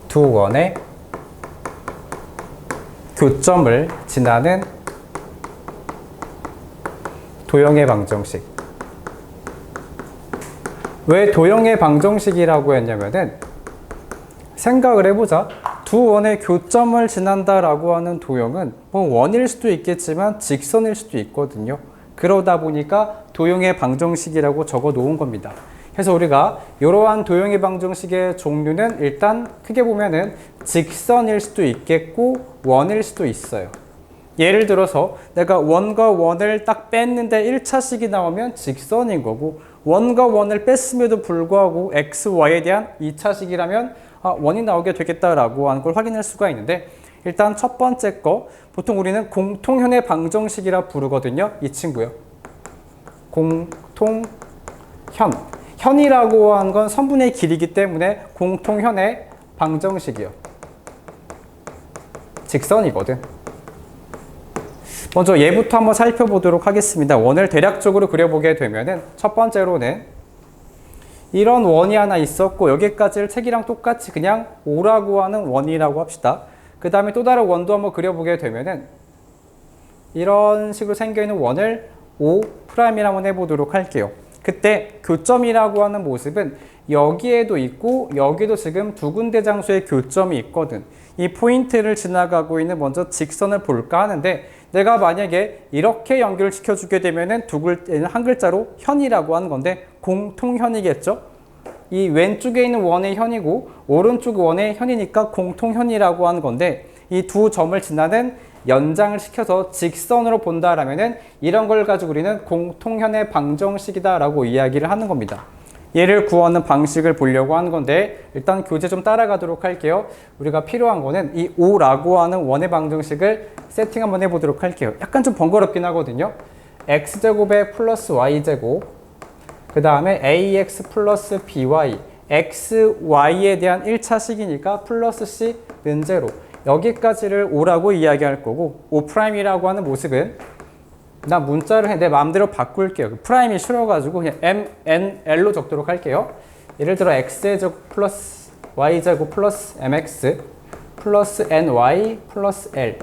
두 원의 교점을 지나는 도형의 방정식. 왜 도형의 방정식이라고 했냐면은 생각을 해보자. 두 원의 교점을 지난다라고 하는 도형은 뭐 원일 수도 있겠지만 직선일 수도 있거든요. 그러다 보니까 도형의 방정식이라고 적어 놓은 겁니다. 그래서 우리가 이러한 도형의 방정식의 종류는 일단 크게 보면은 직선일 수도 있겠고 원일 수도 있어요. 예를 들어서 내가 원과 원을 딱 뺐는데 1차식이 나오면 직선인 거고, 원과 원을 뺐음에도 불구하고 x, y에 대한 2차식이라면 원이 나오게 되겠다라고 하는 걸 확인할 수가 있는데, 일단 첫 번째 거 보통 우리는 공통현의 방정식이라 부르거든요. 이 친구요. 공통현. 현이라고 하는 건 선분의 길이기 때문에 공통현의 방정식이요. 직선이거든. 먼저 얘부터 한번 살펴보도록 하겠습니다. 원을 대략적으로 그려보게 되면은 첫 번째로는 이런 원이 하나 있었고, 여기까지를 책이랑 똑같이 그냥 O라고 하는 원이라고 합시다. 그 다음에 또 다른 원도 한번 그려보게 되면은 이런 식으로 생겨있는 원을 O'이라고 한번 해보도록 할게요. 그때 교점이라고 하는 모습은 여기에도 있고 여기도 지금 두 군데 장소에 교점이 있거든. 이 포인트를 지나가고 있는 먼저 직선을 볼까 하는데, 내가 만약에 이렇게 연결을 시켜주게 되면은 한 글자로 현이라고 하는 건데 공통현이겠죠? 이 왼쪽에 있는 원의 현이고 오른쪽 원의 현이니까 공통현이라고 하는 건데, 이 두 점을 지나는 연장을 시켜서 직선으로 본다라면은 이런 걸 가지고 우리는 공통현의 방정식이다라고 이야기를 하는 겁니다. 얘를 구하는 방식을 보려고 하는 건데, 일단 교재 좀 따라가도록 할게요. 우리가 필요한 거는 이 O라고 하는 원의 방정식을 세팅 한번 해보도록 할게요. 약간 좀 번거롭긴 하거든요. x제곱에 플러스 y제곱, 그 다음에 ax 플러스 by, x, y에 대한 1차식이니까 플러스 c는 제로. 여기까지를 O라고 이야기할 거고, O'이라고 하는 모습은 나 문자를 내 마음대로 바꿀게요. 프라임이 싫어가지고 그냥 m, n, l로 적도록 할게요. 예를 들어 x제곱 플러스 y제곱 플러스 mx 플러스 ny 플러스 l.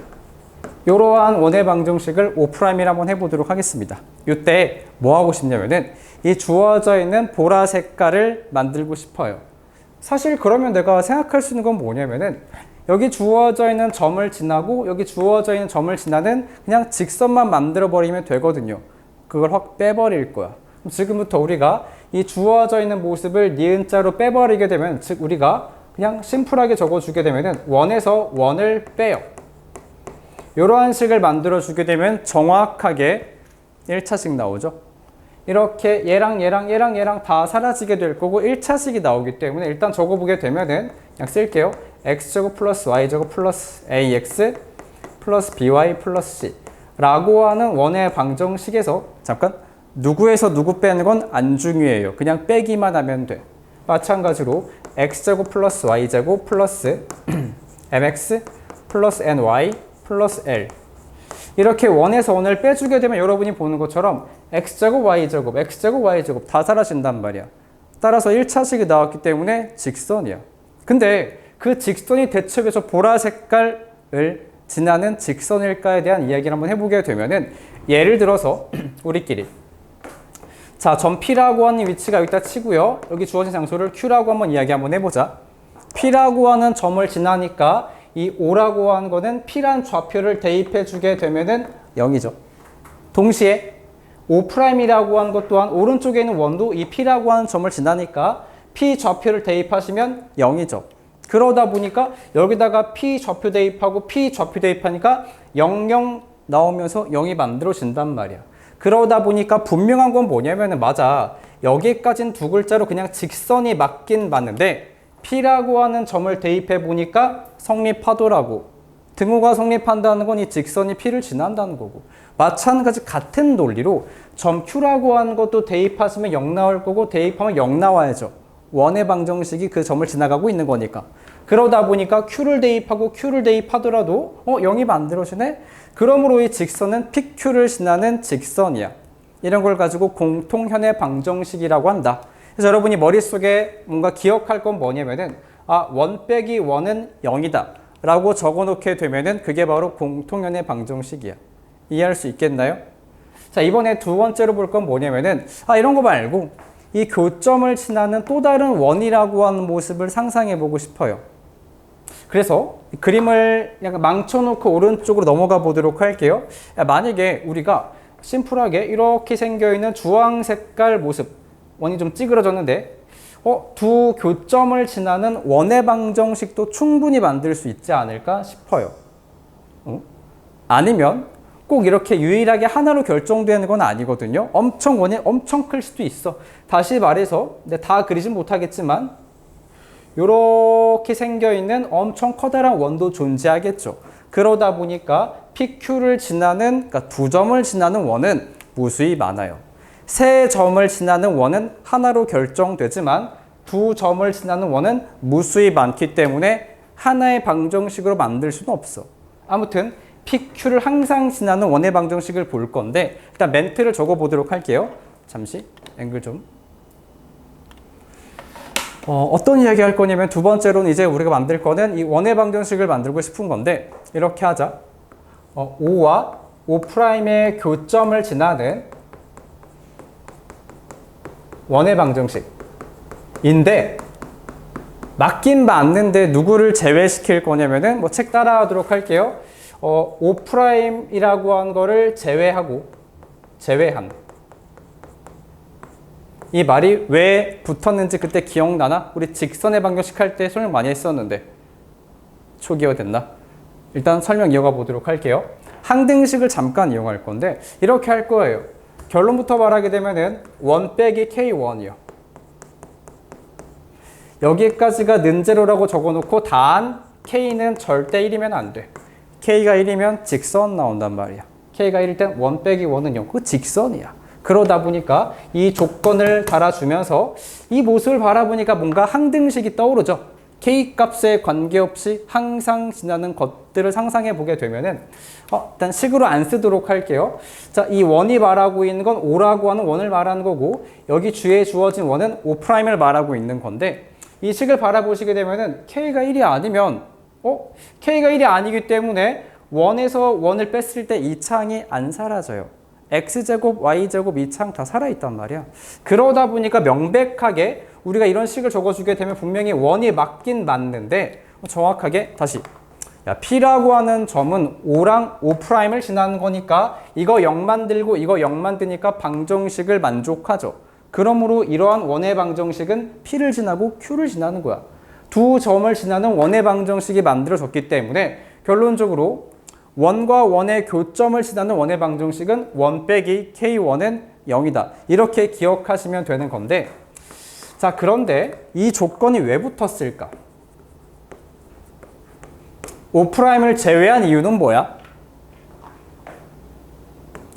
이러한 원의 방정식을 O'이라 한번 해보도록 하겠습니다. 이때 뭐 하고 싶냐면은 이 주어져 있는 보라 색깔을 만들고 싶어요. 사실 그러면 내가 생각할 수 있는 건 뭐냐면은 여기 주어져 있는 점을 지나고 여기 주어져 있는 점을 지나는 그냥 직선만 만들어 버리면 되거든요. 그걸 확 빼버릴 거야. 그럼 지금부터 우리가 이 주어져 있는 모습을 니은자로 빼버리게 되면, 즉 우리가 그냥 심플하게 적어주게 되면은 원에서 원을 빼요. 이러한 식을 만들어 주게 되면 정확하게 1차식 나오죠. 이렇게 얘랑 다 사라지게 될 거고 1차식이 나오기 때문에 일단 적어보게 되면은 그냥 쓸게요. x제곱 플러스 y제곱 플러스 ax 플러스 by 플러스 c 라고 하는 원의 방정식에서 잠깐 누구에서 누구 빼는 건 안 중요해요. 그냥 빼기만 하면 돼. 마찬가지로 x제곱 플러스 y제곱 플러스 mx 플러스 ny 플러스 l, 이렇게 원에서 원을 빼주게 되면 여러분이 보는 것처럼 x제곱 y제곱 x제곱 y제곱 다 사라진단 말이야. 따라서 1차식이 나왔기 때문에 직선이야. 근데 그 직선이 대체 왜 저 보라 색깔을 지나는 직선일까에 대한 이야기를 한번 해보게 되면은, 예를 들어서 우리끼리 자, 점 P라고 하는 위치가 여기다 치고요. 여기 주어진 장소를 Q라고 한번 이야기 한번 해보자. P라고 하는 점을 지나니까 이 O라고 하는 거는 P란 좌표를 대입해 주게 되면은 0이죠. 동시에 O'이라고 하는 것 또한 오른쪽에 있는 원도 이 P라고 하는 점을 지나니까 P 좌표를 대입하시면 0이죠. 그러다 보니까 여기다가 P 좌표 대입하고 P 좌표 대입하니까 00 나오면서 0이 만들어진단 말이야. 그러다 보니까 분명한 건 뭐냐면은, 맞아, 여기까지는 두 글자로 그냥 직선이 맞긴 맞는데 P라고 하는 점을 대입해 보니까 성립하더라고. 등호가 성립한다는 건 이 직선이 P를 지난다는 거고, 마찬가지 같은 논리로 점 Q라고 하는 것도 대입하시면 0 나올 거고 대입하면 0 나와야죠. 원의 방정식이 그 점을 지나가고 있는 거니까. 그러다 보니까 Q를 대입하고 Q를 대입하더라도 0이 만들어지네? 그러므로 이 직선은 PQ를 지나는 직선이야. 이런 걸 가지고 공통현의 방정식이라고 한다. 그래서 여러분이 머릿속에 뭔가 기억할 건 뭐냐면은, 아, 1 빼기 1은 0이다 라고 적어놓게 되면은 그게 바로 공통연의 방정식이야. 이해할 수 있겠나요? 자, 이번에 두 번째로 볼 건 뭐냐면은 이런 거 말고 이 교점을 지나는 또 다른 원이라고 하는 모습을 상상해 보고 싶어요. 그래서 그림을 약간 망쳐놓고 오른쪽으로 넘어가 보도록 할게요. 만약에 우리가 심플하게 이렇게 생겨있는 주황 색깔 모습, 원이 좀 찌그러졌는데 두 교점을 지나는 원의 방정식도 충분히 만들 수 있지 않을까 싶어요. 아니면 꼭 이렇게 유일하게 하나로 결정되는 건 아니거든요. 원이 엄청 클 수도 있어. 다시 말해서 다 그리진 못하겠지만 이렇게 생겨있는 엄청 커다란 원도 존재하겠죠. 그러다 보니까 PQ를 지나는, 그러니까 두 점을 지나는 원은 무수히 많아요. 세 점을 지나는 원은 하나로 결정되지만 두 점을 지나는 원은 무수히 많기 때문에 하나의 방정식으로 만들 수는 없어. 아무튼 PQ를 항상 지나는 원의 방정식을 볼 건데 일단 멘트를 적어보도록 할게요. 잠시 앵글 좀. 어떤 이야기 할 거냐면 두 번째로는 이제 우리가 만들 거는 이 원의 방정식을 만들고 싶은 건데 이렇게 하자. O와 O'의 교점을 지나는 원의 방정식인데 맞긴 맞는데 누구를 제외시킬 거냐면은 책 따라하도록 할게요. O'이라고 한 거를 제외한 이 말이 왜 붙었는지 그때 기억나나? 우리 직선의 방정식 할 때 설명 많이 했었는데 초기화됐나? 일단 설명 이어가 보도록 할게요. 항등식을 잠깐 이용할 건데 이렇게 할 거예요. 결론부터 말하게 되면은 1 빼기 K1이요. 여기까지가 는제로라고 적어놓고 단 K는 절대 1이면 안 돼. K가 1이면 직선 나온단 말이야. K가 1일 땐 1 빼기 1은 0. 그 직선이야. 그러다 보니까 이 조건을 달아주면서 이 모습을 바라보니까 뭔가 항등식이 떠오르죠. K 값에 관계없이 항상 지나는 것들을 상상해 보게 되면은 일단 식으로 안 쓰도록 할게요. 자, 이 원이 말하고 있는 건 O라고 하는 원을 말하는 거고 여기 주에 주어진 원은 O'를 말하고 있는 건데 이 식을 바라보시게 되면은 K가 1이 아니면 K가 1이 아니기 때문에 원에서 원을 뺐을 때 이 창이 안 사라져요. X제곱, Y제곱 이 창 다 살아있단 말이야. 그러다 보니까 명백하게 우리가 이런 식을 적어주게 되면 분명히 원이 맞긴 맞는데 정확하게 다시 P라고 하는 점은 O랑 O'를 지나는 거니까 이거 0 만들고 이거 0 만드니까 방정식을 만족하죠. 그러므로 이러한 원의 방정식은 P를 지나고 Q를 지나는 거야. 두 점을 지나는 원의 방정식이 만들어졌기 때문에 결론적으로 원과 원의 교점을 지나는 원의 방정식은 1 빼기 K1은 0이다. 이렇게 기억하시면 되는 건데 자, 그런데 이 조건이 왜 붙었을까? O'를 제외한 이유는 뭐야?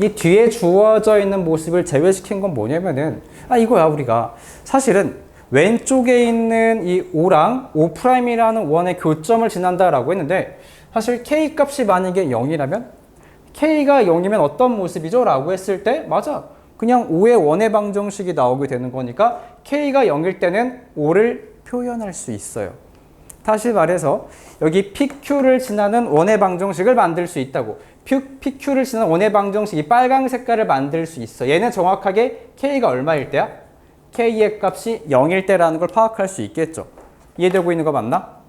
이 뒤에 주어져 있는 모습을 제외시킨 건 뭐냐면은 이거야. 우리가 사실은 왼쪽에 있는 이 O랑 O'이라는 원의 교점을 지난다라고 했는데 사실 K 값이 만약에 0이라면 K가 0이면 어떤 모습이죠? 라고 했을 때 맞아. 그냥 O의 원의 방정식이 나오게 되는 거니까 K가 0일 때는 O를 표현할 수 있어요. 다시 말해서 여기 PQ를 지나는 원의 방정식을 만들 수 있다고. PQ를 지나는 원의 방정식이 빨강 색깔을 만들 수 있어. 얘는 정확하게 K가 얼마일 때야? K의 값이 0일 때라는 걸 파악할 수 있겠죠. 이해되고 있는 거 맞나?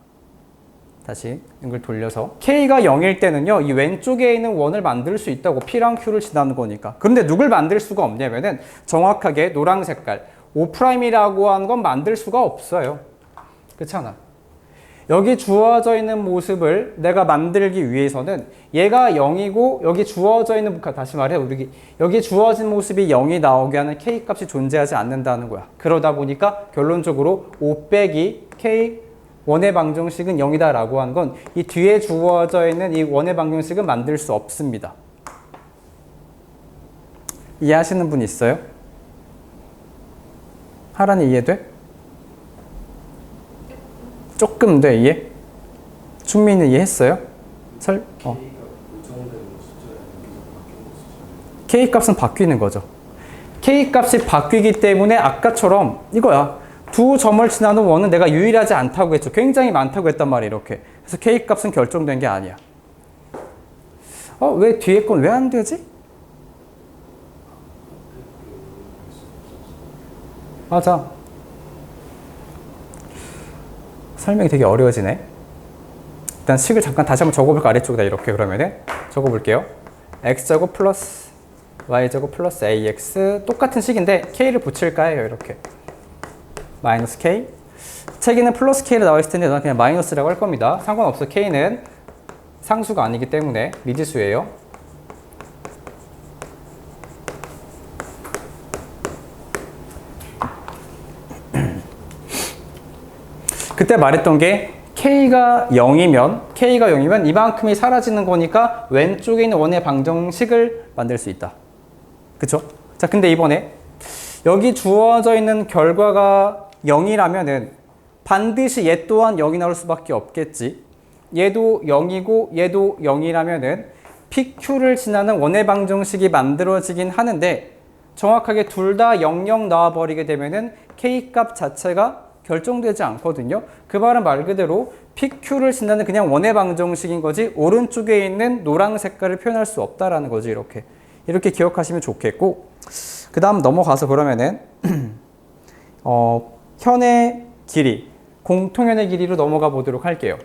다시 이걸 돌려서 K가 0일 때는요 이 왼쪽에 있는 원을 만들 수 있다고. P랑 Q를 지나는 거니까. 그런데 누굴 만들 수가 없냐면은 정확하게 노랑 색깔 O'이라고 하는 건 만들 수가 없어요. 그렇잖아. 여기 주어져 있는 모습을 내가 만들기 위해서는 얘가 0이고 여기 주어져 있는, 다시 말해 여기 주어진 모습이 0이 나오게 하는 K 값이 존재하지 않는다는 거야. 그러다 보니까 결론적으로 O 빼기 K 원의 방정식은 0이다 라고 한 건 이 뒤에 주어져 있는 이 원의 방정식은 만들 수 없습니다. 이해하시는 분 있어요? 하란이 이해돼? 조금 돼, 이해? 준민은 이해했어요? K 값은 바뀌는 거죠. K 값이 바뀌기 때문에 아까처럼 이거야. 두 점을 지나는 원은 내가 유일하지 않다고 했죠. 굉장히 많다고 했단 말이에요. 이렇게. 그래서 K 값은 결정된 게 아니야. 왜 뒤에 건 왜 안 되지? 맞아. 설명이 되게 어려워지네. 일단 식을 잠깐 다시 한번 적어볼까? 아래쪽에다 이렇게 그러면은 적어볼게요. x제곱 플러스 y제곱 플러스 ax 똑같은 식인데 k를 붙일까요? 이렇게 마이너스 k. 책에는 플러스 k로 나와 있을 텐데 저는 그냥 마이너스라고 할 겁니다. 상관없어. k는 상수가 아니기 때문에 미지수예요. 그때 말했던 게 K가 0이면 이만큼이 사라지는 거니까 왼쪽에 있는 원의 방정식을 만들 수 있다. 그쵸? 자, 근데 이번에 여기 주어져 있는 결과가 0이라면은 반드시 얘 또한 0이 나올 수밖에 없겠지. 얘도 0이고 얘도 0이라면은 PQ를 지나는 원의 방정식이 만들어지긴 하는데 정확하게 둘 다 00 나와버리게 되면은 K 값 자체가 결정되지 않거든요. 그 말은 말 그대로 PQ를 지나는 그냥 원의 방정식인 거지 오른쪽에 있는 노랑 색깔을 표현할 수 없다라는 거지. 이렇게 기억하시면 좋겠고, 그 다음 넘어가서 그러면은 현의 길이, 공통현의 길이로 넘어가 보도록 할게요.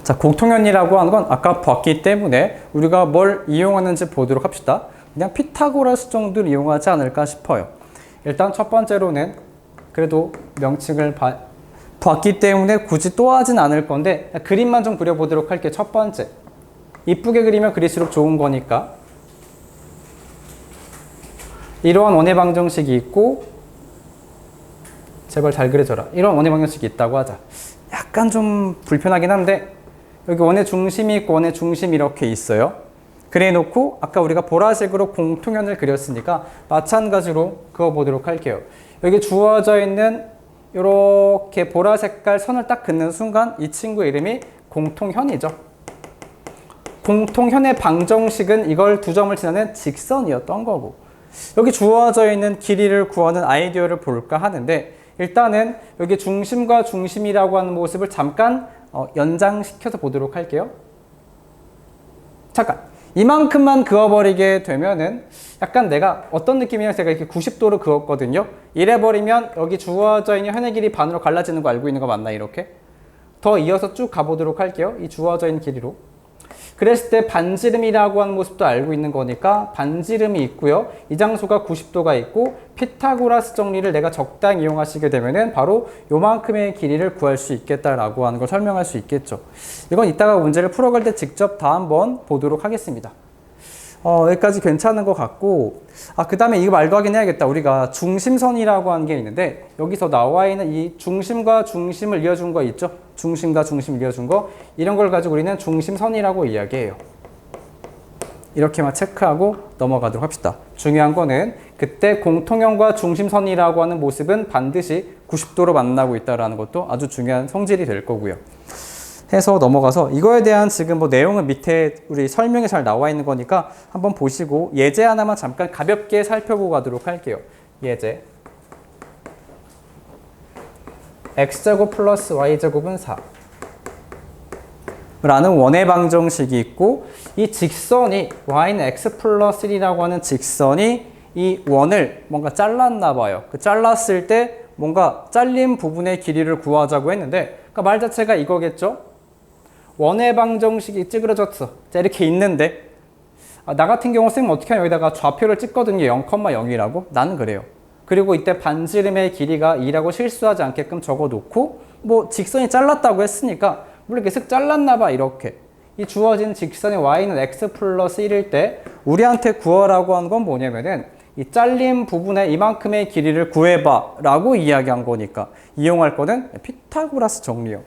자, 공통현이라고 하는 건 아까 봤기 때문에 우리가 뭘 이용하는지 보도록 합시다. 그냥 피타고라스 정도를 이용하지 않을까 싶어요. 일단 첫 번째로는 그래도 명칭을 봤기 때문에 굳이 또 하진 않을 건데 그림만 좀 그려보도록 할게요. 첫 번째. 이쁘게 그리면 그릴수록 좋은 거니까. 이러한 원의 방정식이 있고, 제발 잘 그려줘라. 이런 원의 방정식이 있다고 하자. 약간 좀 불편하긴 한데 여기 원의 중심이 있고 원의 중심이 이렇게 있어요. 그래 놓고 아까 우리가 보라색으로 공통현을 그렸으니까 마찬가지로 그어보도록 할게요. 여기 주어져 있는 이렇게 보라 색깔 선을 딱 긋는 순간 이 친구 이름이 공통현이죠. 공통현의 방정식은 이걸 두 점을 지나는 직선이었던 거고, 여기 주어져 있는 길이를 구하는 아이디어를 볼까 하는데 일단은 여기 중심과 중심이라고 하는 모습을 잠깐 연장시켜서 보도록 할게요. 잠깐 이만큼만 그어버리게 되면은 약간 내가 어떤 느낌이냐면 제가 이렇게 90도로 그었거든요. 이래버리면 여기 주어져 있는 현의 길이 반으로 갈라지는 거 알고 있는 거 맞나? 이렇게 더 이어서 쭉 가보도록 할게요. 이 주어져 있는 길이로. 그랬을 때 반지름이라고 하는 모습도 알고 있는 거니까 반지름이 있고요. 이 장소가 90도가 있고 피타고라스 정리를 내가 적당히 이용하시게 되면은 바로 요만큼의 길이를 구할 수 있겠다라고 하는 걸 설명할 수 있겠죠. 이건 이따가 문제를 풀어갈 때 직접 다 한번 보도록 하겠습니다. 여기까지 괜찮은 것 같고, 그 다음에 이거 말도 하긴 해야겠다. 우리가 중심선이라고 하는 게 있는데 여기서 나와 있는 이 중심과 중심을 이어준 거 있죠? 중심과 중심을 이어준 거, 이런 걸 가지고 우리는 중심선이라고 이야기해요. 이렇게만 체크하고 넘어가도록 합시다. 중요한 거는 그때 공통형과 중심선이라고 하는 모습은 반드시 90도로 만나고 있다는 것도 아주 중요한 성질이 될 거고요. 해서 넘어가서 이거에 대한 지금 뭐 내용은 밑에 우리 설명이 잘 나와 있는 거니까 한번 보시고 예제 하나만 잠깐 가볍게 살펴보고 가도록 할게요. 예제. x제곱 플러스 y제곱은 4 라는 원의 방정식이 있고, 이 직선이 y는 x 플러스 1이라고 하는 직선이 이 원을 뭔가 잘랐나 봐요. 그 잘랐을 때 뭔가 잘린 부분의 길이를 구하자고 했는데, 그러니까 말 자체가 이거겠죠? 원의 방정식이 찌그러졌어. 자, 이렇게 있는데 나 같은 경우 쌤은 어떻게 하면 여기다가 좌표를 찍거든요. 0,0이라고. 나는 그래요. 그리고 이때 반지름의 길이가 2라고 실수하지 않게끔 적어놓고, 뭐 직선이 잘랐다고 했으니까 물론 이렇게 슥 잘랐나 봐. 이렇게 이 주어진 직선의 y는 x 플러스 1일 때 우리한테 구하라고 한 건 뭐냐면은 이 잘린 부분의 이만큼의 길이를 구해봐 라고 이야기한 거니까 이용할 거는 피타고라스 정리요.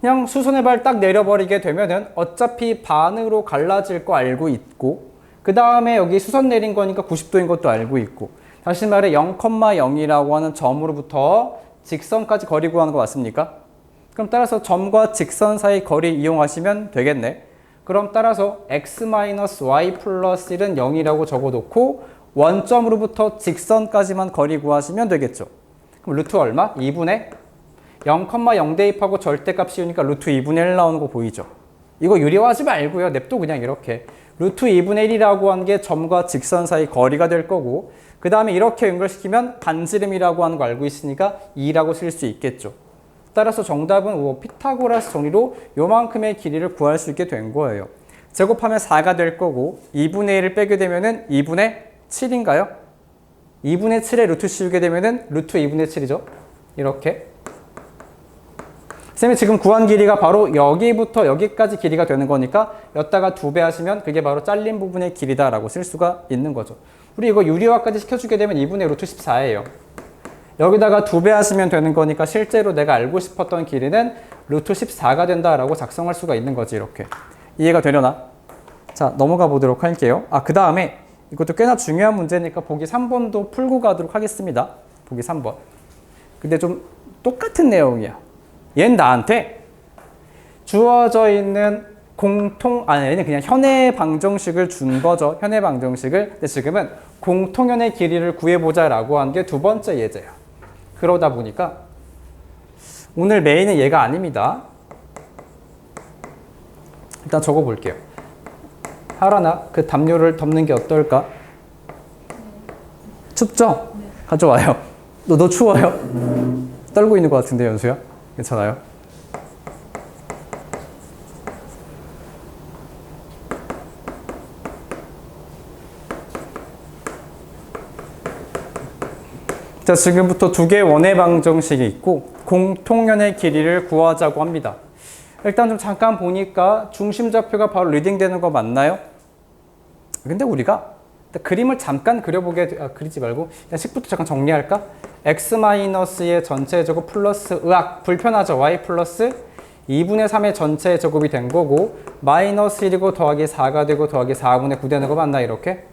그냥 수선의 발 딱 내려버리게 되면은 어차피 반으로 갈라질 거 알고 있고, 그 다음에 여기 수선 내린 거니까 90도인 것도 알고 있고, 다시 말해 0,0이라고 하는 점으로부터 직선까지 거리 구하는 거 맞습니까? 그럼 따라서 점과 직선 사이 거리 이용하시면 되겠네. 그럼 따라서 x-y 플러스 1은 0이라고 적어놓고 원점으로부터 직선까지만 거리 구하시면 되겠죠. 그럼 루트 얼마? 2분의 0,0 대입하고 절대값 씌우니까 루트 2분의 1 나오는 거 보이죠? 이거 유리화하지 말고요. 냅둬 그냥 이렇게. 루트 2분의 1이라고 한 게 점과 직선 사이 거리가 될 거고 그 다음에 이렇게 연결시키면 반지름이라고 하는 거 알고 있으니까 2라고 쓸 수 있겠죠. 따라서 정답은 피타고라스 정리로 요만큼의 길이를 구할 수 있게 된 거예요. 제곱하면 4가 될 거고 2분의 1을 빼게 되면은 2분의 7인가요? 2분의 7에 루트 씌우게 되면은 루트 2분의 7이죠. 이렇게. 쌤이 지금 구한 길이가 바로 여기부터 여기까지 길이가 되는 거니까 여기다가 2배 하시면 그게 바로 잘린 부분의 길이다라고 쓸 수가 있는 거죠. 우리 이거 유리화까지 시켜주게 되면 2분의 루트 14예요. 여기다가 2배 하시면 되는 거니까 실제로 내가 알고 싶었던 길이는 루트 14가 된다라고 작성할 수가 있는 거지. 이렇게. 이해가 되려나? 자, 넘어가 보도록 할게요. 그 다음에 이것도 꽤나 중요한 문제니까 보기 3번도 풀고 가도록 하겠습니다. 보기 3번. 근데 좀 똑같은 내용이야. 얘는 나한테 주어져 있는 얘는 그냥 현의 방정식을 준 거죠. 현의 방정식을. 근데 지금은 공통현의 길이를 구해보자 라고 한 게 두 번째 예제야. 그러다 보니까 오늘 메인은 얘가 아닙니다. 일단 적어볼게요. 하라나 그 담요를 덮는 게 어떨까? 춥죠? 가져와요. 너 추워요? 떨고 있는 것 같은데 연수야? 괜찮아요? 자, 지금부터 두 개의 원의 방정식이 있고 공통연의 길이를 구하자고 합니다. 일단 좀 잠깐 보니까 중심좌표가 바로 리딩되는 거 맞나요? 근데 우리가 그림을 잠깐 그리지 말고 그냥 식부터 잠깐 정리할까? x-의 전체 제곱 플러스 불편하죠? y 플러스 2분의 3의 전체 제곱이 된 거고 마이너스 1이고 더하기 4가 되고 더하기 4분의 9 되는 거 맞나 이렇게?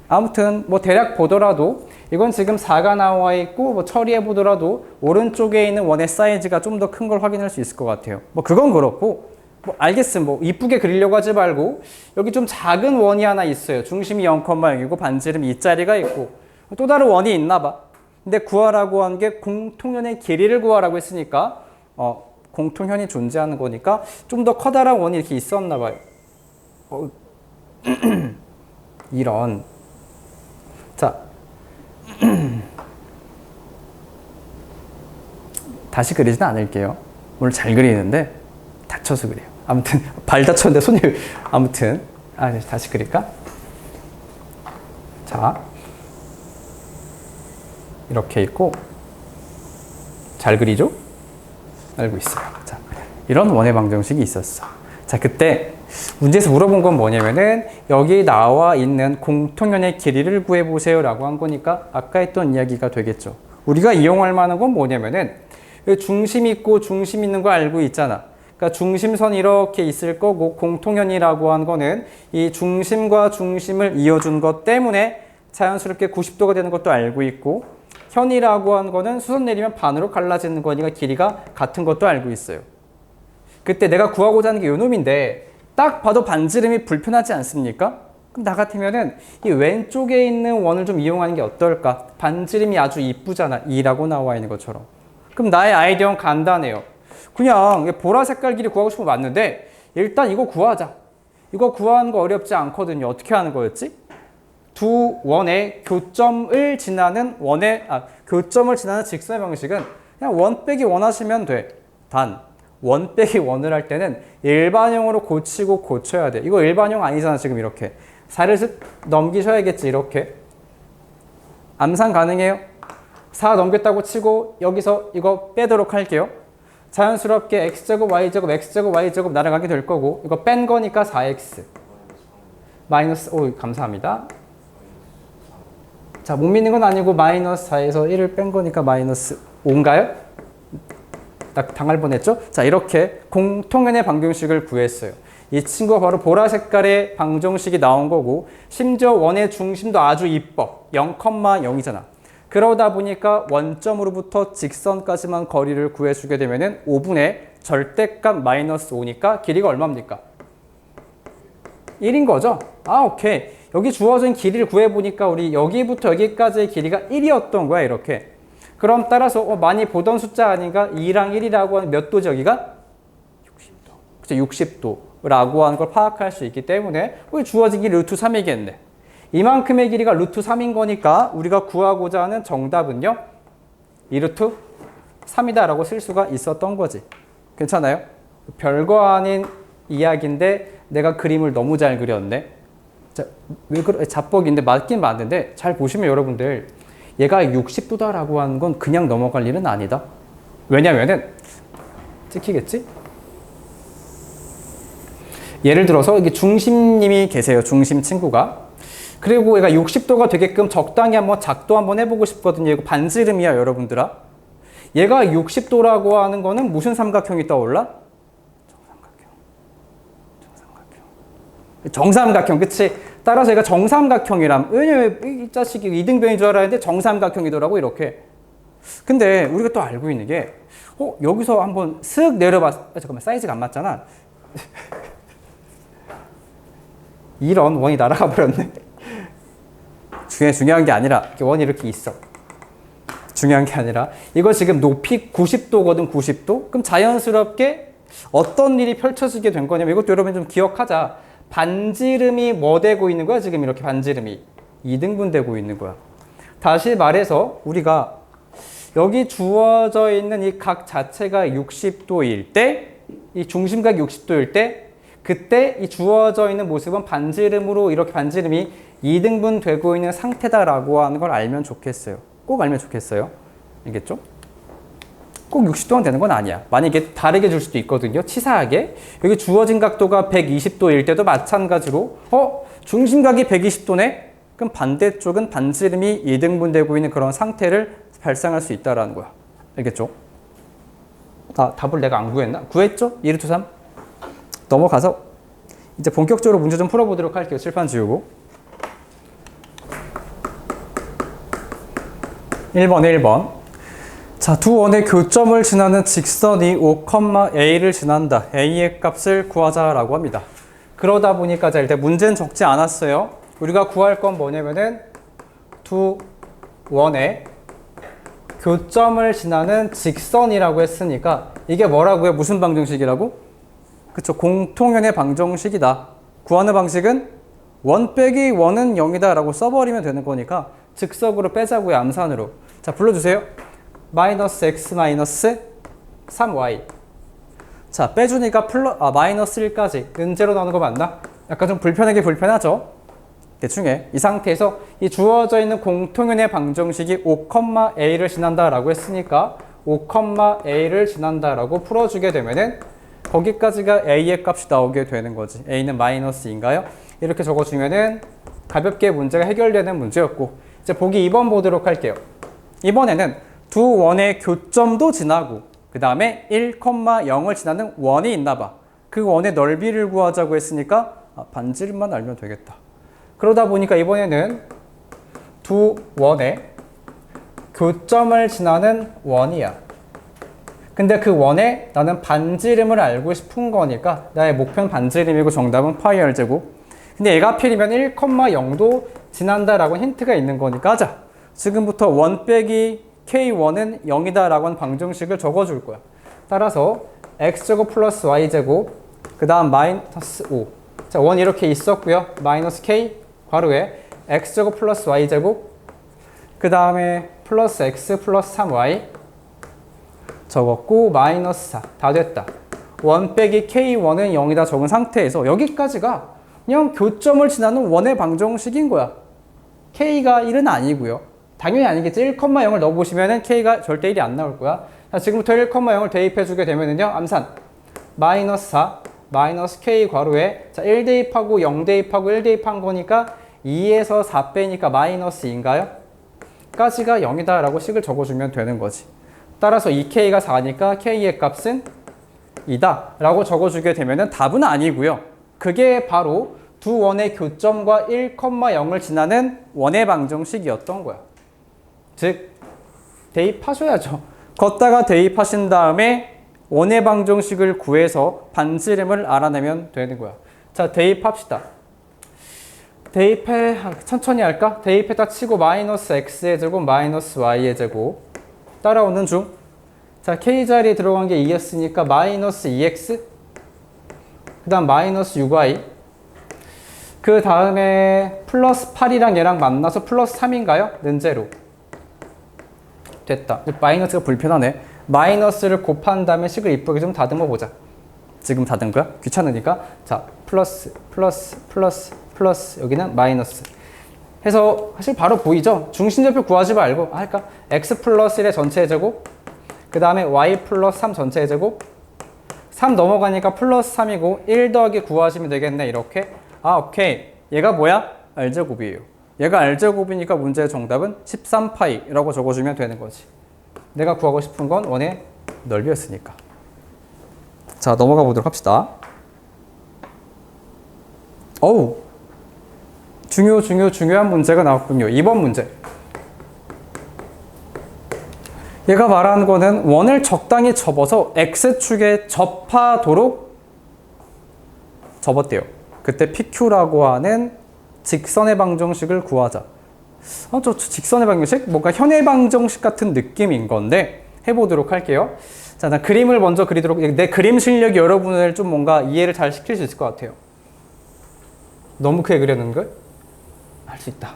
아무튼 대략 보더라도 이건 지금 4가 나와 있고 처리해 보더라도 오른쪽에 있는 원의 사이즈가 좀 더 큰 걸 확인할 수 있을 것 같아요. 그건 그렇고 알겠음. 이쁘게 그리려고 하지 말고 여기 좀 작은 원이 하나 있어요. 중심이 0,0이고 반지름이 2짜리가 있고 또 다른 원이 있나 봐. 근데 구하라고 한 게 공통현의 길이를 구하라고 했으니까 공통현이 존재하는 거니까 좀 더 커다란 원이 이렇게 있었나 봐요. 이런. 자. 다시 그리지는 않을게요. 오늘 잘 그리는데 다쳐서 그래요. 아무튼 발 다쳤는데 손이 아무튼 다시 그릴까? 자, 이렇게 있고 잘 그리죠? 알고 있어요. 자, 이런 원의 방정식이 있었어. 자, 그때 문제에서 물어본 건 뭐냐면은 여기 나와 있는 공통연의 길이를 구해보세요 라고 한 거니까 아까 했던 이야기가 되겠죠. 우리가 이용할 만한 건 뭐냐면은 중심 있고 중심 있는 거 알고 있잖아. 그러니까 중심선 이렇게 있을 거고 공통현이라고 한 거는 이 중심과 중심을 이어준 것 때문에 자연스럽게 90도가 되는 것도 알고 있고 현이라고 한 거는 수선 내리면 반으로 갈라지는 거니까 길이가 같은 것도 알고 있어요. 그때 내가 구하고자 하는 게 요 놈인데 딱 봐도 반지름이 불편하지 않습니까? 그럼 나 같으면은 이 왼쪽에 있는 원을 좀 이용하는 게 어떨까? 반지름이 아주 이쁘잖아. 2라고 나와 있는 것처럼. 그럼 나의 아이디어는 간단해요. 그냥 보라 색깔 길이 구하고 싶으면 맞는데 일단 이거 구하자. 이거 구하는 거 어렵지 않거든요. 어떻게 하는 거였지? 두 원의 교점을 지나는 교점을 지나는 직선의 방식은 그냥 원 빼기 원 하시면 돼. 단 원 빼기 원을 할 때는 일반형으로 고치고 고쳐야 돼. 이거 일반형 아니잖아 지금 이렇게. 4를 넘기셔야겠지 이렇게. 암산 가능해요? 4 넘겼다고 치고 여기서 이거 빼도록 할게요. 자연스럽게 x제곱 y제곱 x제곱 y제곱 날아가게 될 거고 이거 뺀 거니까 4x 마이너스 감사합니다. 자, 못 믿는 건 아니고 마이너스 4에서 1을 뺀 거니까 마이너스 5인가요? 딱 당할 뻔했죠? 자, 이렇게 공통연의 방정식을 구했어요. 이 친구가 바로 보라 색깔의 방정식이 나온 거고 심지어 원의 중심도 아주 이뻐. 0,0이잖아. 그러다 보니까 원점으로부터 직선까지만 거리를 구해주게 되면은 5분의 절대값 마이너스 5니까 길이가 얼마입니까? 1인 거죠? 아, 오케이. 여기 주어진 길이를 구해보니까 우리 여기부터 여기까지의 길이가 1이었던 거야, 이렇게. 그럼 따라서 많이 보던 숫자 아닌가? 2랑 1이라고 하는 몇 도지, 여기가? 60도. 그쵸, 60도라고 하는 걸 파악할 수 있기 때문에 우리 주어진 길이 루트 3이겠네. 이만큼의 길이가 루트 3인 거니까 우리가 구하고자 하는 정답은요, 2루트 3이다라고 쓸 수가 있었던 거지. 괜찮아요? 별거 아닌 이야기인데 내가 그림을 너무 잘 그렸네. 자, 자뻑인데 맞긴 맞는데 잘 보시면 여러분들 얘가 60도다라고 하는 건 그냥 넘어갈 일은 아니다. 왜냐면은 찍히겠지? 예를 들어서 이게 중심님이 계세요. 중심 친구가. 그리고 얘가 60도가 되게끔 적당히 한번 작도 한번 해보고 싶거든요. 이거 반지름이야, 여러분들아. 얘가 60도라고 하는 거는 무슨 삼각형이 떠올라? 정삼각형, 그치? 따라서 얘가 정삼각형이람. 왜냐면 이 자식이 이등변인 줄 알았는데 정삼각형이더라고, 이렇게. 근데 우리가 또 알고 있는 게, 여기서 한번 슥 내려봤, 잠깐만, 사이즈가 안 맞잖아. 이런 원이 날아가 버렸네. 중요한 게 아니라, 원이 이렇게 있어. 중요한 게 아니라, 이거 지금 높이 90도거든, 90도? 그럼 자연스럽게 어떤 일이 펼쳐지게 된 거냐면, 이것도 여러분 좀 기억하자. 반지름이 뭐 되고 있는 거야? 지금 이렇게 반지름이 2등분 되고 있는 거야. 다시 말해서 우리가 여기 주어져 있는 이 각 자체가 60도일 때, 이 중심각이 60도일 때, 그때 이 주어져 있는 모습은 반지름으로 이렇게 반지름이 2등분 되고 있는 상태다라고 하는 걸 알면 좋겠어요. 꼭 알면 좋겠어요. 알겠죠? 꼭 60도만 되는 건 아니야. 만약에 다르게 줄 수도 있거든요. 치사하게. 여기 주어진 각도가 120도일 때도 마찬가지로 중심각이 120도네? 그럼 반대쪽은 반지름이 2등분 되고 있는 그런 상태를 발생할 수 있다는 거야. 알겠죠? 답을 내가 안 구했나? 구했죠? 2루트 3. 넘어가서 이제 본격적으로 문제 좀 풀어보도록 할게요. 칠판 지우고. 1번. 자, 두 원의 교점을 지나는 직선이 5,A를 지난다. A의 값을 구하자라고 합니다. 그러다 보니까 자, 일단 문제는 적지 않았어요. 우리가 구할 건 뭐냐면은 두 원의 교점을 지나는 직선이라고 했으니까 이게 뭐라고요? 무슨 방정식이라고? 그쵸, 공통연의 방정식이다. 구하는 방식은 원 빼기 원은 0이다 라고 써버리면 되는 거니까 즉석으로 빼자고요. 암산으로. 자, 불러주세요. 마이너스 x 마이너스 3y. 자, 빼주니까 마이너스 1까지 은제로 나오는 거 맞나? 약간 좀 불편하죠? 대충 이 상태에서 이 주어져 있는 공통연의 방정식이 5,A를 지난다 라고 했으니까 5,A를 지난다 라고 풀어주게 되면은 거기까지가 A의 값이 나오게 되는 거지. A는 마이너스 2인가요? 이렇게 적어주면은 가볍게 문제가 해결되는 문제였고, 이제 보기 2번 보도록 할게요. 이번에는 두 원의 교점도 지나고 그 다음에 1,0을 지나는 원이 있나 봐. 그 원의 넓이를 구하자고 했으니까 반지름만 알면 되겠다. 그러다 보니까 이번에는 두 원의 교점을 지나는 원이야. 근데 그 원에 나는 반지름을 알고 싶은 거니까 나의 목표는 반지름이고 정답은 파이 r제곱. 근데 얘가 필이면 1,0도 지난다라고 힌트가 있는 거니까 하자. 지금부터 1 빼기 K1은 0이다 라고 하는 방정식을 적어줄 거야. 따라서 x제곱 플러스 y제곱 그 다음 마이너스 5. 자, 1 이렇게 있었고요. 마이너스 K 괄호에 x제곱 플러스 y제곱 그 다음에 플러스 x 플러스 3y 적었고 마이너스 4. 다 됐다. 1 빼기 K1은 0이다 적은 상태에서 여기까지가 그냥 교점을 지나는 원의 방정식인 거야. K가 1은 아니고요. 당연히 아니겠지. 1,0을 넣어보시면은 K가 절대 1이 안 나올 거야. 자, 지금부터 1,0을 대입해주게 되면은요. 암산. 마이너스 4, 마이너스 K 괄호에 자, 1 대입하고 0 대입하고 1 대입한 거니까 2에서 4 빼니까 마이너스 2인가요? 까지가 0이다 라고 식을 적어주면 되는 거지. 따라서 2K가 4니까 K의 값은 2다 라고 적어주게 되면은 답은 아니고요. 그게 바로 두 원의 교점과 1,0을 지나는 원의 방정식이었던 거야. 즉 대입하셔야죠. 걷다가 대입하신 다음에 원의 방정식을 구해서 반지름을 알아내면 되는 거야. 자, 대입합시다. 대입해, 천천히 할까? 대입에다 치고 마이너스 x의 제곱 마이너스 y의 제곱 따라오는 중. 자, k자리에 들어간 게 2였으니까 마이너스 2x 그 다음 마이너스 6y 그 다음에 플러스 8이랑 얘랑 만나서 플러스 3인가요? 는 제로 됐다. 마이너스가 불편하네. 마이너스를 곱한 다음에 식을 이쁘게 좀 다듬어 보자. 지금 다듬은 거야? 귀찮으니까. 자, 플러스 플러스 플러스 플러스 여기는 마이너스 해서 사실 바로 보이죠? 중심좌표 구하지 말고 할까? x 플러스 1의 전체의 제곱 그 다음에 y 플러스 3 전체의 제곱 3 넘어가니까 플러스 3이고 1 더하기 구하시면 되겠네. 이렇게. 아, 오케이. 얘가 뭐야? R제곱이에요. 얘가 R제곱이니까 문제의 정답은 13파이라고 적어주면 되는 거지. 내가 구하고 싶은 건 원의 넓이였으니까. 자, 넘어가 보도록 합시다. 어우, 중요한 문제가 나왔군요. 2번 문제. 얘가 말하는 거는 원을 적당히 접어서 X축에 접하도록 접었대요. 그때 PQ라고 하는 직선의 방정식을 구하자. 저 직선의 방정식? 뭔가 현의 방정식 같은 느낌인 건데 해보도록 할게요. 자, 나 그림을 먼저 그리도록. 내 그림 실력이 여러분을 좀 뭔가 이해를 잘 시킬 수 있을 것 같아요. 너무 크게 그렸는 걸? 할 수 있다.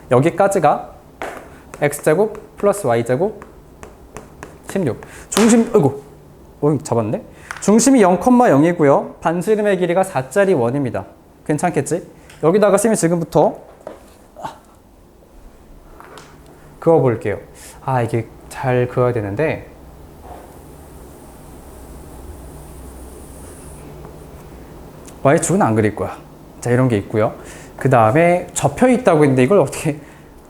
여기까지가 x제곱 플러스 y제곱 16. 중심, 잡았네? 중심이 0,0이고요. 반지름의 길이가 4짜리 원입니다. 괜찮겠지? 여기다가 쌤이 지금부터 그어볼게요. 아, 이게 잘 그어야 되는데 y축은 안 그릴 거야. 자, 이런 게 있고요. 그 다음에 접혀 있다고 했는데 이걸 어떻게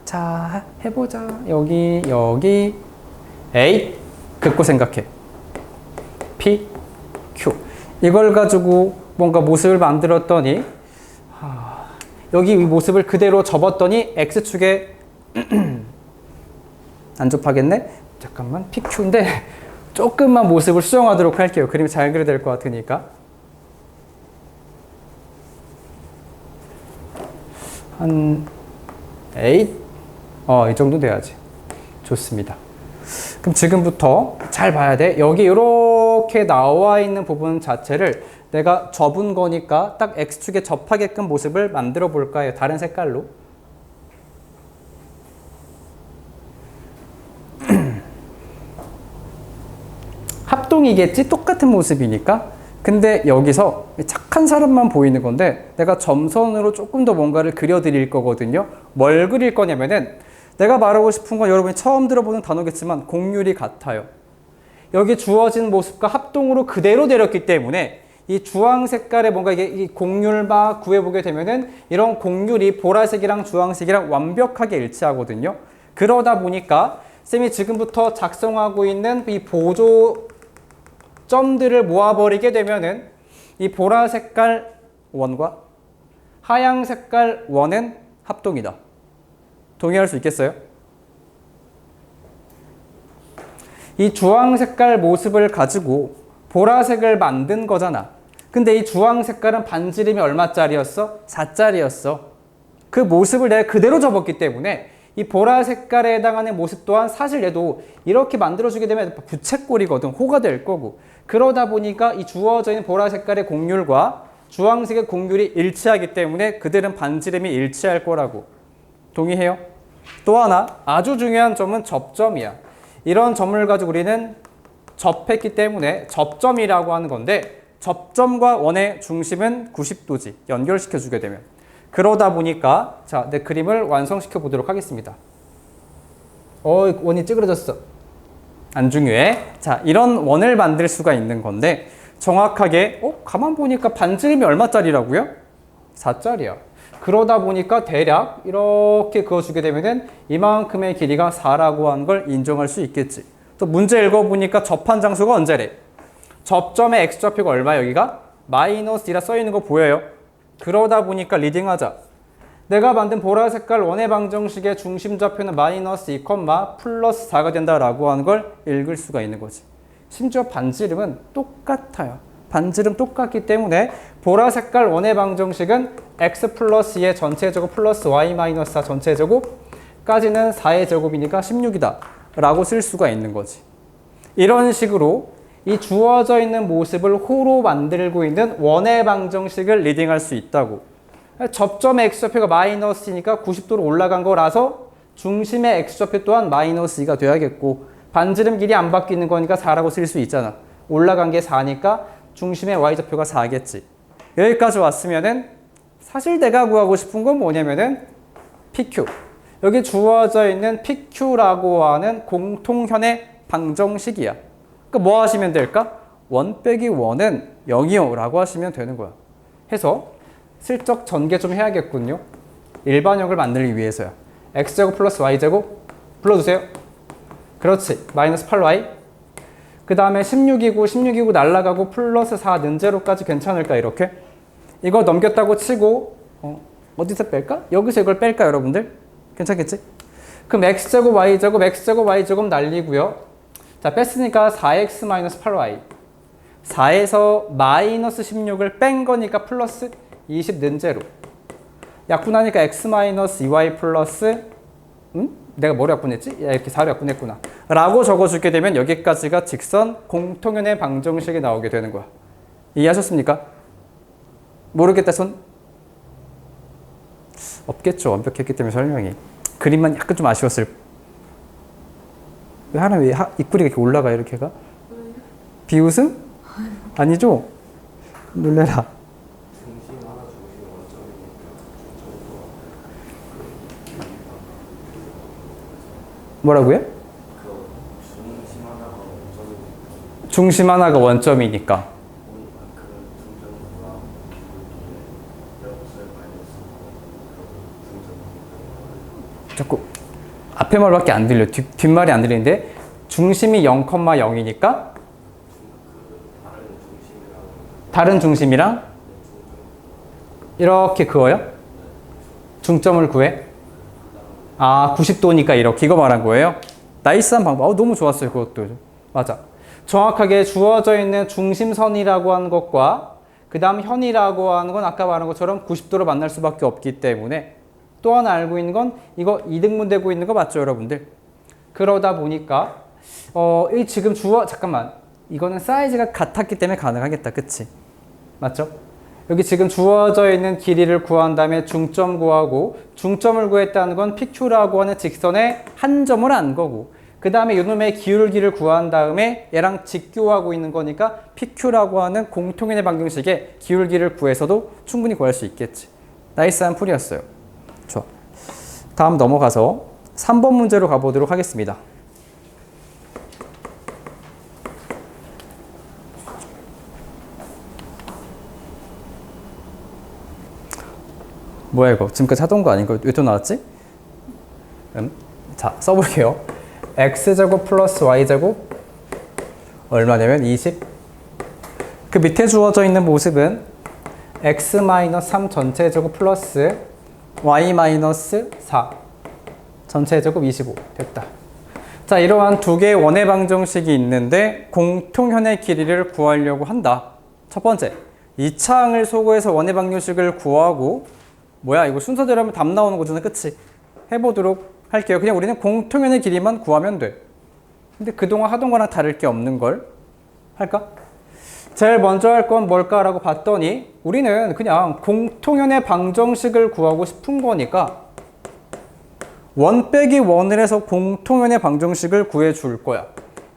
자, 해보자. 여기 A 긋고 생각해. P, Q 이걸 가지고 뭔가 모습을 만들었더니 여기 이 모습을 그대로 접었더니 X축에 안 접하겠네? 잠깐만, PQ인데 조금만 모습을 수정하도록 할게요. 그림이 잘 그려야 될 것 같으니까. 한 8? 이 정도 돼야지. 좋습니다. 그럼 지금부터 잘 봐야 돼. 여기 이렇게 나와 있는 부분 자체를 내가 접은 거니까 딱 X축에 접하게끔 모습을 만들어 볼까요? 다른 색깔로. 합동이겠지? 똑같은 모습이니까. 근데 여기서 착한 사람만 보이는 건데 내가 점선으로 조금 더 뭔가를 그려드릴 거거든요. 뭘 그릴 거냐면은 내가 말하고 싶은 건 여러분이 처음 들어보는 단어겠지만 곡률이 같아요. 여기 주어진 모습과 합동으로 그대로 내렸기 때문에 이 주황 색깔의 뭔가 이게 곡률 막 구해보게 되면은 이런 곡률이 보라색이랑 주황색이랑 완벽하게 일치하거든요. 그러다 보니까 쌤이 지금부터 작성하고 있는 이 보조 점들을 모아버리게 되면은 이 보라 색깔 원과 하양 색깔 원은 합동이다. 동의할 수 있겠어요? 이 주황 색깔 모습을 가지고 보라색을 만든 거잖아. 근데 이 주황 색깔은 반지름이 얼마짜리였어? 4짜리였어. 그 모습을 내가 그대로 접었기 때문에 이 보라 색깔에 해당하는 모습 또한 사실 얘도 이렇게 만들어주게 되면 부채꼴이거든. 호가 될 거고. 그러다 보니까 이 주어져 있는 보라 색깔의 곡률과 주황색의 곡률이 일치하기 때문에 그들은 반지름이 일치할 거라고. 동의해요? 또 하나 아주 중요한 점은 접점이야. 이런 점을 가지고 우리는 접했기 때문에 접점이라고 하는 건데 접점과 원의 중심은 90도지. 연결시켜 주게 되면. 그러다 보니까 자, 내 그림을 완성시켜 보도록 하겠습니다. 원이 찌그러졌어. 안 중요해. 자, 이런 원을 만들 수가 있는 건데 정확하게 가만 보니까 반지름이 얼마짜리라고요? 4짜리야. 그러다 보니까 대략 이렇게 그어주게 되면은 이만큼의 길이가 4라고 하는 걸 인정할 수 있겠지. 또 문제 읽어보니까 접한 장소가 언제래? 접점의 x좌표가 얼마야? 여기가 마이너스 2라 써있는 거 보여요? 그러다 보니까 리딩하자. 내가 만든 보라 색깔 원의 방정식의 중심 좌표는 마이너스 2, 플러스 4가 된다라고 하는 걸 읽을 수가 있는 거지. 심지어 반지름은 똑같아요. 반지름 똑같기 때문에 보라 색깔 원의 방정식은 x 플러스 2의 전체 제곱 플러스 y 마이너스 4 전체 제곱까지는 4의 제곱이니까 16이다 라고 쓸 수가 있는 거지. 이런 식으로 이 주어져 있는 모습을 호로 만들고 있는 원의 방정식을 리딩할 수 있다고. 접점의 x좌표가 마이너스니까 90도로 올라간 거라서 중심의 x좌표 또한 마이너스 2가 돼야겠고, 반지름 길이 안 바뀌는 거니까 4라고 쓸 수 있잖아. 올라간 게 4니까 중심의 y좌표가 4겠지. 여기까지 왔으면은 사실 내가 구하고 싶은 건 뭐냐면은 PQ. 여기 주어져 있는 PQ라고 하는 공통현의 방정식이야. 그러니까 뭐 하시면 될까? 1 빼기 1은 0이요 라고 하시면 되는 거야. 해서 슬쩍 전개 좀 해야겠군요. 일반형을 만들기 위해서요. x제곱 플러스 y제곱 불러주세요. 그렇지. 마이너스 8y. 그 다음에 16이고 날라가고 플러스 4 는제로까지 괜찮을까 이렇게? 이거 넘겼다고 치고 어디서 뺄까? 여기서 이걸 뺄까 여러분들? 괜찮겠지? 그럼 x제곱 y제곱 날리고요. 자, 뺐으니까 4x 마이너스 8y. 4에서 마이너스 16을 뺀 거니까 플러스 20 는제로. 약분하니까 x 마이너스 2y 플러스 내가 뭐를 약분했지? 야, 이렇게 4를 약분했구나 라고 적어주게 되면 여기까지가 직선 공통연의 방정식이 나오게 되는 거야. 이해하셨습니까? 모르겠다 손? 없겠죠. 완벽했기 때문에 설명이. 그림만 약간 좀 아쉬웠을. 왜 하나 왜 입꼬리가 이렇게 올라가 이렇게가? 비웃음? 아니죠? 놀래라. 뭐라고요? 중심 하나가 원점이니까. 자꾸 앞에 말밖에 안 들려. 뒷말이 안 들리는데 중심이 0,0이니까 다른 중심이랑 이렇게 그어요? 중점을 구해? 아, 90도니까 이렇게 이거 말한 거예요? 나이스한 방법. 너무 좋았어요. 그것도. 맞아. 정확하게 주어져 있는 중심선이라고 하는 것과 그 다음 현이라고 하는 건 아까 말한 것처럼 90도로 만날 수밖에 없기 때문에 또 하나 알고 있는 건 이거 이등분 되고 있는 거 맞죠 여러분들? 그러다 보니까 이 지금 잠깐만 이거는 사이즈가 같았기 때문에 가능하겠다. 그치? 맞죠? 여기 지금 주어져 있는 길이를 구한 다음에 중점 구하고 중점을 구했다는 건 PQ라고 하는 직선의 한 점을 안 거고 그 다음에 이놈의 기울기를 구한 다음에 얘랑 직교하고 있는 거니까 PQ라고 하는 공통인의 방정식의 기울기를 구해서도 충분히 구할 수 있겠지. 나이스한 풀이었어요. 좋아. 다음 넘어가서 3번 문제로 가보도록 하겠습니다. 뭐야 이거? 지금까지 하던 거 아닌가? 왜 또 나왔지? 자, 써볼게요. x제곱 플러스 y제곱 얼마냐면 20. 그 밑에 주어져 있는 모습은 x-3 전체 제곱 플러스 y-4 전체 제곱 25 됐다. 자, 이러한 두 개의 원의 방정식이 있는데 공통현의 길이를 구하려고 한다. 첫 번째, 이 차항을 소거해서 원의 방정식을 구하고 뭐야 이거 순서대로 하면 답 나오는 거잖아. 그치? 해보도록 할게요. 그냥 우리는 공통연의 길이만 구하면 돼. 근데 그동안 하던 거랑 다를 게 없는 걸 할까? 제일 먼저 할 건 뭘까라고 봤더니 우리는 그냥 공통연의 방정식을 구하고 싶은 거니까 1 빼기 1을 해서 공통연의 방정식을 구해줄 거야.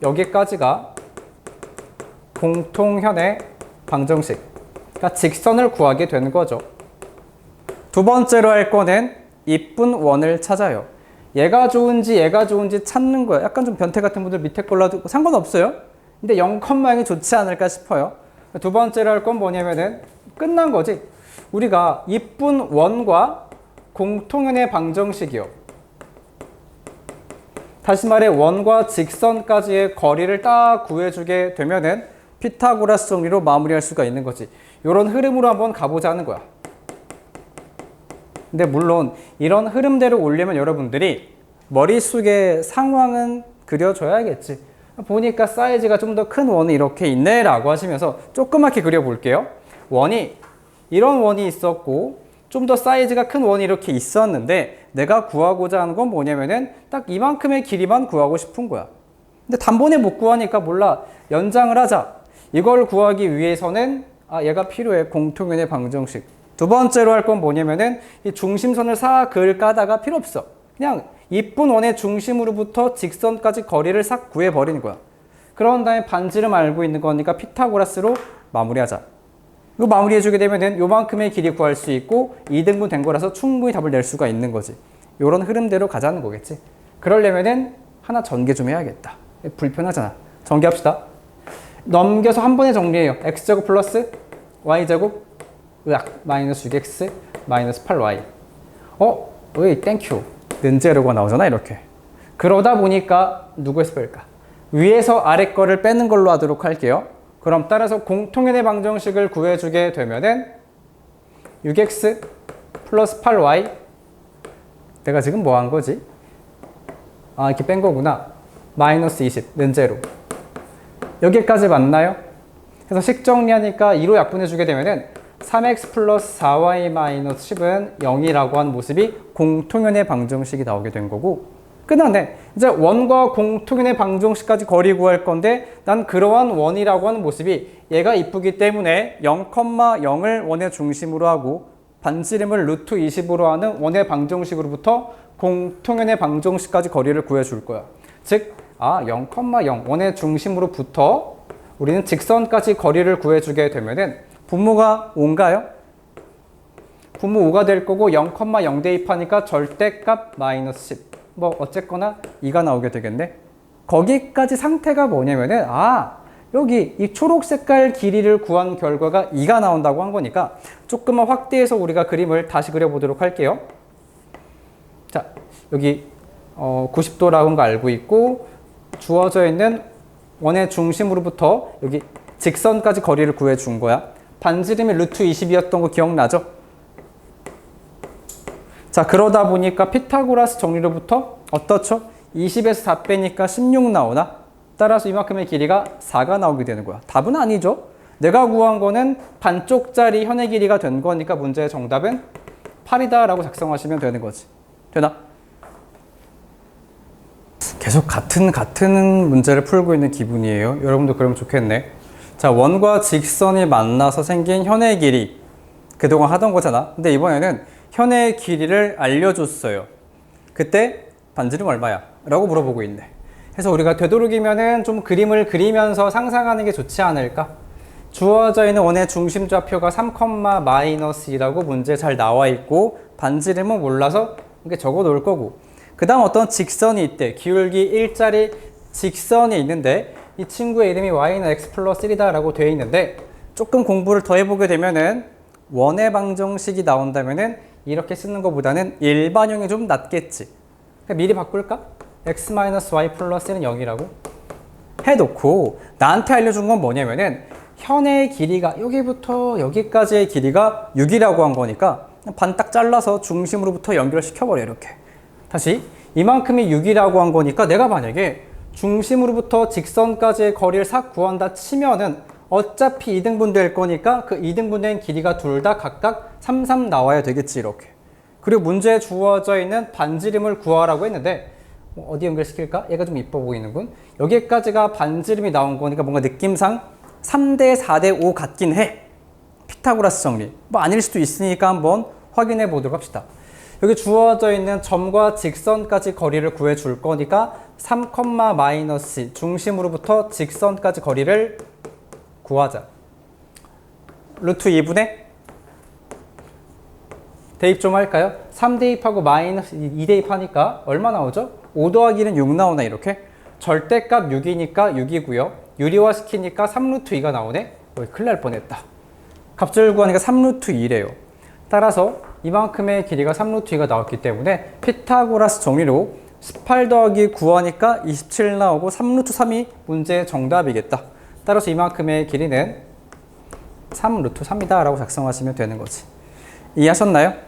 여기까지가 공통현의 방정식. 그러니까 직선을 구하게 되는 거죠. 두 번째로 할 거는 이쁜 원을 찾아요. 얘가 좋은지 찾는 거예요. 약간 좀 변태 같은 분들 밑에 걸로 상관없어요. 근데 0,0이 좋지 않을까 싶어요. 두 번째로 할 건 뭐냐면은 끝난 거지. 우리가 이쁜 원과 공통연의 방정식이요. 다시 말해 원과 직선까지의 거리를 딱 구해주게 되면은 피타고라스 정리로 마무리할 수가 있는 거지. 이런 흐름으로 한번 가보자 하는 거야. 근데 물론 이런 흐름대로 오려면 여러분들이 머릿속에 상황은 그려줘야겠지. 보니까 사이즈가 좀 더 큰 원이 이렇게 있네 라고 하시면서 조그맣게 그려볼게요. 이런 원이 있었고 좀 더 사이즈가 큰 원이 이렇게 있었는데 내가 구하고자 하는 건 뭐냐면은 딱 이만큼의 길이만 구하고 싶은 거야. 근데 단번에 못 구하니까 몰라. 연장을 하자. 이걸 구하기 위해서는 얘가 필요해. 공통연의 방정식. 두 번째로 할 건 뭐냐면은 이 중심선을 싹 까다가 필요 없어. 그냥 이쁜 원의 중심으로부터 직선까지 거리를 싹 구해버리는 거야. 그런 다음에 반지름 알고 있는 거니까 피타고라스로 마무리하자. 이거 마무리해주게 되면은 요만큼의 길이 구할 수 있고 2등분 된 거라서 충분히 답을 낼 수가 있는 거지. 요런 흐름대로 가자는 거겠지. 그러려면은 하나 전개 좀 해야겠다. 불편하잖아. 전개합시다. 넘겨서 한 번에 정리해요. x제곱 플러스 y제곱 마이너스 6x 마이너스 8y. 어이 땡큐. 는제로가 나오잖아 이렇게. 그러다 보니까 누구에서 뺄까? 위에서 아래 거를 빼는 걸로 하도록 할게요. 그럼 따라서 공통연의 방정식을 구해주게 되면은 6x 플러스 8y. 내가 지금 뭐 한 거지? 이렇게 뺀 거구나. 마이너스 20 는제로. 여기까지 맞나요? 그래서 식 정리하니까 2로 약분해주게 되면은 3x 플러스 4y 마이너스 10은 0이라고 한 모습이 공통연의 방정식이 나오게 된 거고 끝났네. 이제 원과 공통연의 방정식까지 거리 구할 건데 난 그러한 원이라고 하는 모습이 얘가 이쁘기 때문에 0,0을 원의 중심으로 하고 반지름을 루트 20으로 하는 원의 방정식으로부터 공통연의 방정식까지 거리를 구해줄 거야. 즉 0,0 원의 중심으로부터 우리는 직선까지 거리를 구해주게 되면은 분모가 5인가요? 분모 5가 될 거고 0,0 대입하니까 절대값 마이너스 10. 뭐 어쨌거나 2가 나오게 되겠네. 거기까지 상태가 뭐냐면은 여기 이 초록 색깔 길이를 구한 결과가 2가 나온다고 한 거니까 조금만 확대해서 우리가 그림을 다시 그려보도록 할게요. 자, 여기 90도라는 거 알고 있고 주어져 있는 원의 중심으로부터 여기 직선까지 거리를 구해준 거야. 반지름이 루트 20이었던 거 기억나죠? 자, 그러다 보니까 피타고라스 정리로부터 어떻죠? 20에서 4 빼니까 16 나오나? 따라서 이만큼의 길이가 4가 나오게 되는 거야. 답은 아니죠? 내가 구한 거는 반쪽짜리 현의 길이가 된 거니까 문제의 정답은 8이다 라고 작성하시면 되는 거지. 되나? 계속 같은 문제를 풀고 있는 기분이에요. 여러분도 그러면 좋겠네. 자, 원과 직선이 만나서 생긴 현의 길이 그동안 하던 거잖아. 근데 이번에는 현의 길이를 알려줬어요. 그때 반지름 얼마야? 라고 물어보고 있네. 그래서 우리가 되도록이면은 좀 그림을 그리면서 상상하는 게 좋지 않을까? 주어져 있는 원의 중심 좌표가 3,-2라고 문제에 잘 나와 있고 반지름은 몰라서 이렇게 적어 놓을 거고 그 다음 어떤 직선이 있대. 기울기 1짜리 직선이 있는데 이 친구의 이름이 y는 x 플러스 1이다 라고 되어 있는데 조금 공부를 더 해보게 되면은 원의 방정식이 나온다면은 이렇게 쓰는 것보다는 일반형이 좀 낫겠지. 미리 바꿀까? x-y 플러스 1은 0이라고 해놓고 나한테 알려준 건 뭐냐면은 현의 길이가 여기부터 여기까지의 길이가 6이라고 한 거니까 반 딱 잘라서 중심으로부터 연결시켜버려 이렇게. 다시 이만큼이 6이라고 한 거니까 내가 만약에 중심으로부터 직선까지의 거리를 싹 구한다 치면은 어차피 2등분 될 거니까 그 2등분 된 길이가 둘 다 각각 3, 3 나와야 되겠지 이렇게. 그리고 문제에 주어져 있는 반지름을 구하라고 했는데 어디 연결시킬까? 얘가 좀 이뻐 보이는군. 여기까지가 반지름이 나온 거니까 뭔가 느낌상 3대 4대 5 같긴 해. 피타고라스 정리. 뭐 아닐 수도 있으니까 한번 확인해 보도록 합시다. 여기 주어져 있는 점과 직선까지 거리를 구해줄 거니까 3, 마이너스 중심으로부터 직선까지 거리를 구하자. 루트 2분의 대입 좀 할까요? 3 대입하고 마이너스 2 대입하니까 얼마 나오죠? 5 더하기 1은 6 나오나 이렇게? 절대값 6이니까 6이고요. 유리화 시키니까 3루트 2가 나오네? 큰일 날 뻔했다. 값을 구하니까 3루트 2래요. 따라서 이만큼의 길이가 3루트 2가 나왔기 때문에 피타고라스 정리로 18 더하기 9하니까 27 나오고 3루트 3이 문제의 정답이겠다. 따라서 이만큼의 길이는 3루트 3이다 라고 작성하시면 되는 거지. 이해하셨나요?